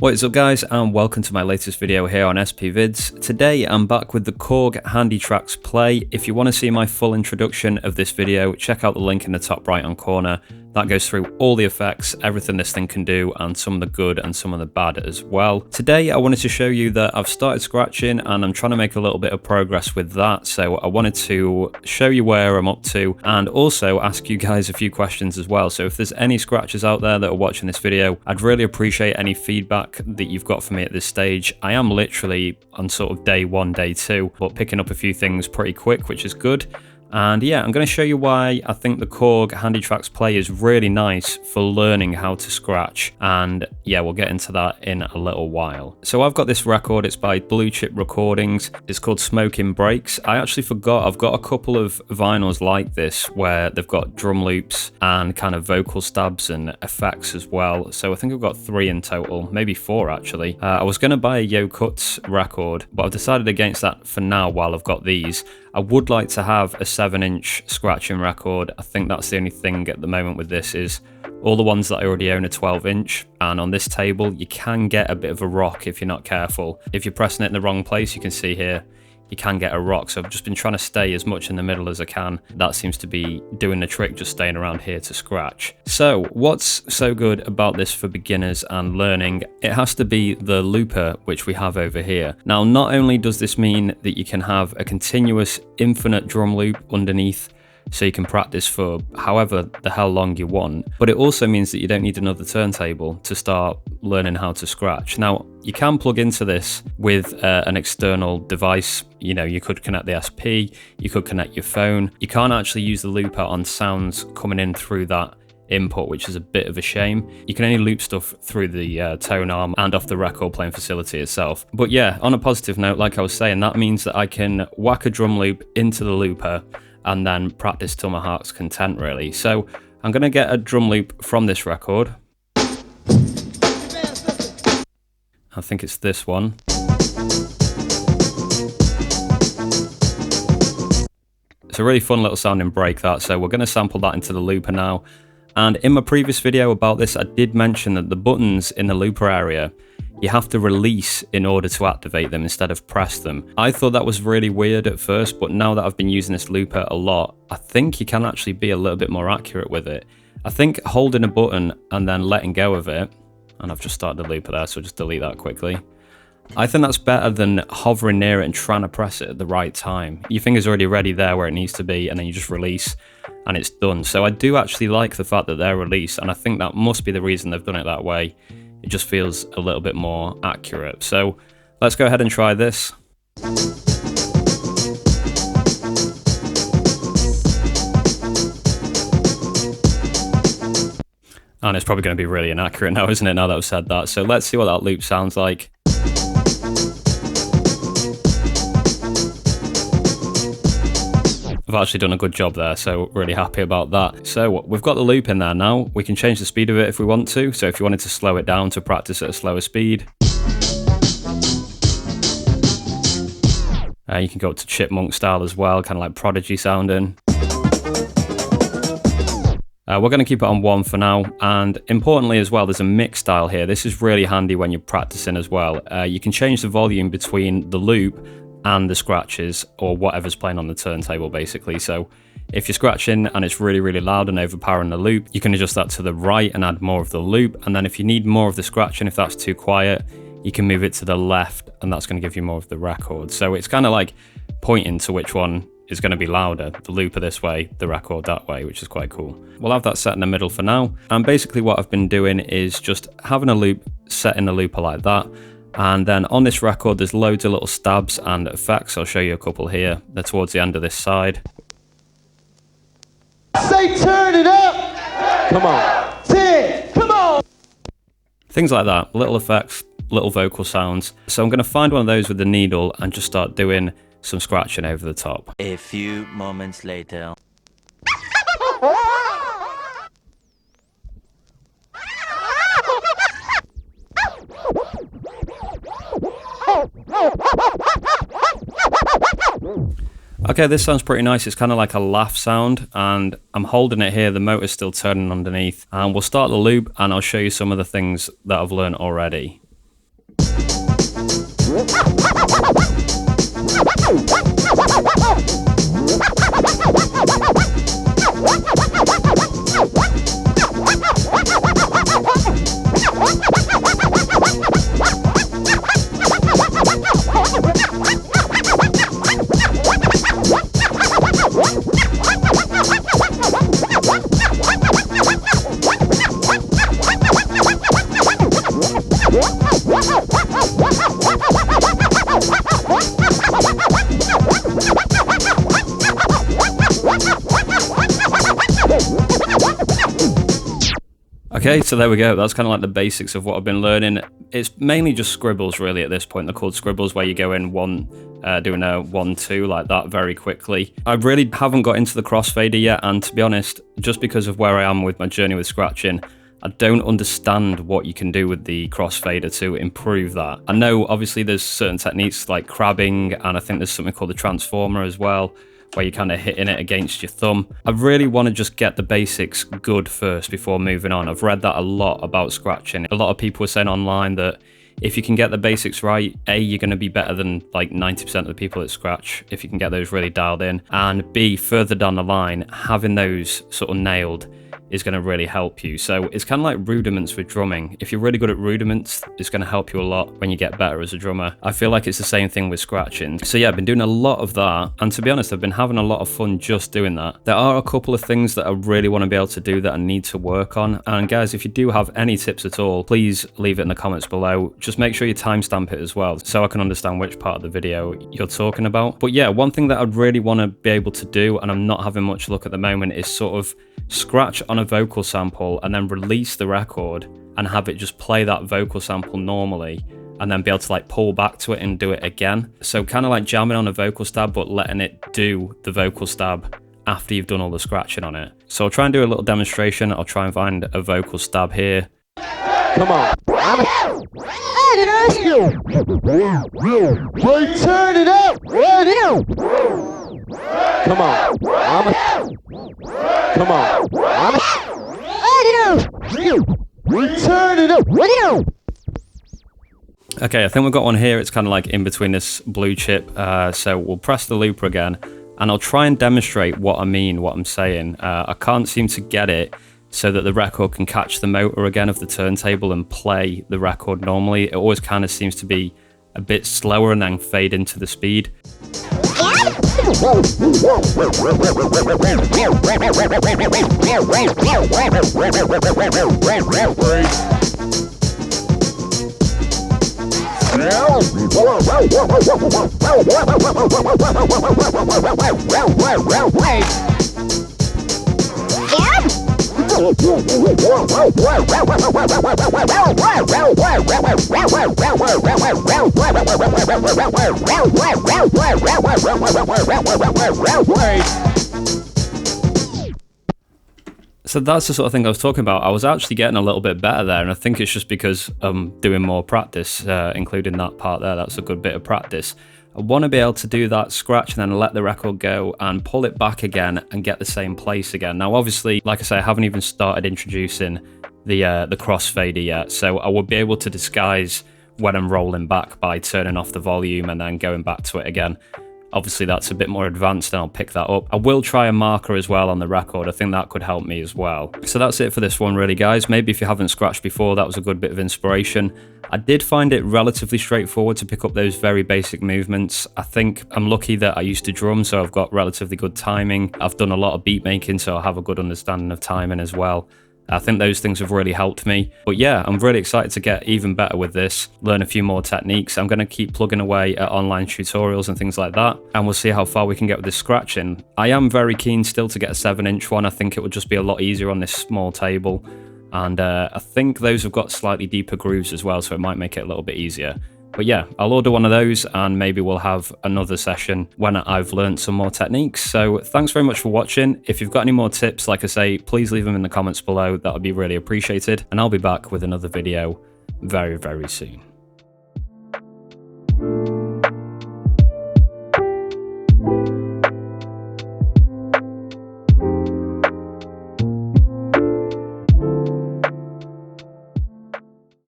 What is up guys, and welcome to my latest video here on SP Vids. Today I'm back with the Korg Handytraxx Play. If you want to see my full introduction of this video, check out the link in the top right hand corner. That goes through all the effects, everything this thing can do, and some of the good and some of the bad as well. Today I wanted to show you that I've started scratching and I'm trying to make a little bit of progress with that. So I wanted to show you where I'm up to and also ask you guys a few questions as well. So if there's any scratchers out there that are watching this video, I'd really appreciate any feedback that you've got for me at this stage. I am literally on sort of day one, day two, but picking up a few things pretty quick, which is good. And yeah, I'm going to show you why I think the Korg Handytraxx Play is really nice for learning how to scratch. And yeah, we'll get into that in a little while. So I've got this record, it's by Blue Chip Recordings. It's called Smoking Breaks. I actually forgot, I've got a couple of vinyls like this where they've got drum loops and kind of vocal stabs and effects as well. So I think I've got 3 in total, maybe 4 actually. I was going to buy a Yo Cuts record, but I've decided against that for now while I've got these. I would like to have a 7-inch scratching record. I think that's the only thing at the moment with this is all the ones that I already own are 12-inch, and on this table you can get a bit of a rock if you're not careful. If you're pressing it in the wrong place, you can see here, you can get a rock. So I've just been trying to stay as much in the middle as I can. That seems to be doing the trick, just staying around here to scratch. So what's so good about this for beginners and learning? It has to be the looper, which we have over here. Now, not only does this mean that you can have a continuous infinite drum loop underneath, so you can practice for however the hell long you want, but it also means that you don't need another turntable to start learning how to scratch. Now, you can plug into this with an external device. You know, you could connect the SP, you could connect your phone. You can't actually use the looper on sounds coming in through that input, which is a bit of a shame. You can only loop stuff through the tone arm and off the record playing facility itself. But yeah, on a positive note, like I was saying, that means that I can whack a drum loop into the looper and then practice till my heart's content, really. So I'm going to get a drum loop from this record. I think it's this one. It's a really fun little sounding break, that, so we're going to sample that into the looper now. And in my previous video about this, I did mention that the buttons in the looper area, you have to release in order to activate them instead of press them. I thought that was really weird at first, but now that I've been using this looper a lot, I think you can actually be a little bit more accurate with it. I think holding a button and then letting go of it, and I've just started the looper there, so just delete that quickly. I think that's better than hovering near it and trying to press it at the right time. Your finger's already ready there where it needs to be, and then you just release and it's done. So I do actually like the fact that they're released, and I think that must be the reason they've done it that way. It just feels a little bit more accurate. So let's go ahead and try this. And it's probably going to be really inaccurate now, isn't it, now that I've said that. So let's see what that loop sounds like. I've actually done a good job there, so really happy about that. So we've got the loop in there now. We can change the speed of it if we want to. So if you wanted to slow it down to practice at a slower speed, you can go up to chipmunk style as well, kind of like Prodigy sounding. We're going to keep it on 1 for now, and importantly as well, there's a mix style here. This is really handy when you're practicing as well. You can change the volume between the loop and the scratches, or whatever's playing on the turntable basically. So if you're scratching and it's really, really loud and overpowering the loop, you can adjust that to the right and add more of the loop. And then if you need more of the scratching, if that's too quiet, you can move it to the left, and that's going to give you more of the record. So it's kind of like pointing to which one is going to be louder, the looper this way, the record that way, which is quite cool. We'll have that set in the middle for now. And basically what I've been doing is just having a loop set in the looper like that. And then on this record, there's loads of little stabs and effects. I'll show you a couple here. They're towards the end of this side. Say turn it up! Come on. 10, come on! Things like that, little effects, little vocal sounds. So I'm going to find one of those with the needle and just start doing some scratching over the top. A few moments later. Okay, this sounds pretty nice. It's kind of like a laugh sound, and I'm holding it here. The motor's still turning underneath, and we'll start the loop and I'll show you some of the things that I've learned already. Okay, so there we go. That's kind of like the basics of what I've been learning. It's mainly just scribbles really at this point. They're called scribbles, where you go in doing a 1-2 like that very quickly. I really haven't got into the crossfader yet, and to be honest, just because of where I am with my journey with scratching, I don't understand what you can do with the crossfader to improve that. I know obviously there's certain techniques like crabbing, and I think there's something called the transformer as well, where you're kind of hitting it against your thumb. I really want to just get the basics good first before moving on. I've read that a lot about scratching. A lot of people are saying online that if you can get the basics right, A, you're going to be better than like 90% of the people that scratch, if you can get those really dialed in, and B, further down the line, having those sort of nailed is going to really help you. So it's kind of like rudiments with drumming. If you're really good at rudiments, it's going to help you a lot when you get better as a drummer. I feel like it's the same thing with scratching. So yeah, I've been doing a lot of that, and to be honest, I've been having a lot of fun just doing that. There are a couple of things that I really want to be able to do that I need to work on, and guys, if you do have any tips at all, please leave it in the comments below. Just make sure you timestamp it as well, so I can understand which part of the video you're talking about. But yeah, one thing that I'd really want to be able to do, and I'm not having much luck at the moment, is sort of scratch on a vocal sample and then release the record and have it just play that vocal sample normally, and then be able to like pull back to it and do it again. So kind of like jamming on a vocal stab, but letting it do the vocal stab after you've done all the scratching on it. So I'll try and do a little demonstration. I'll try and find a vocal stab here. Come on. Turn it up. Come on. Come on. Turn it up. Okay, I think we've got one here. It's kind of like in between this blue chip. So we'll press the looper again, and I'll try and demonstrate what I mean, what I'm saying. I can't seem to get it so that the record can catch the motor again of the turntable and play the record normally. It always kind of seems to be a bit slower and then fade into the speed. So that's the sort of thing I was talking about. I was actually getting a little bit better there, and I think it's just because I'm doing more practice, including that part there. That's a good bit of practice. I want to be able to do that scratch and then let the record go and pull it back again and get the same place again. Now, obviously, like I say, I haven't even started introducing the crossfader yet, so I would be able to disguise when I'm rolling back by turning off the volume and then going back to it again. Obviously, that's a bit more advanced, and I'll pick that up. I will try a marker as well on the record. I think that could help me as well. So that's it for this one, really, guys. Maybe if you haven't scratched before, that was a good bit of inspiration. I did find it relatively straightforward to pick up those very basic movements. I think I'm lucky that I used to drum, so I've got relatively good timing. I've done a lot of beat making, so I have a good understanding of timing as well. I think those things have really helped me. But yeah, I'm really excited to get even better with this, learn a few more techniques. I'm going to keep plugging away at online tutorials and things like that, and we'll see how far we can get with this scratching. I am very keen still to get a 7-inch one. I think it would just be a lot easier on this small table. And I think those have got slightly deeper grooves as well, so it might make it a little bit easier. But yeah, I'll order one of those, and maybe we'll have another session when I've learned some more techniques. So thanks very much for watching. If you've got any more tips, like I say, please leave them in the comments below. That would be really appreciated. And I'll be back with another video very, very soon.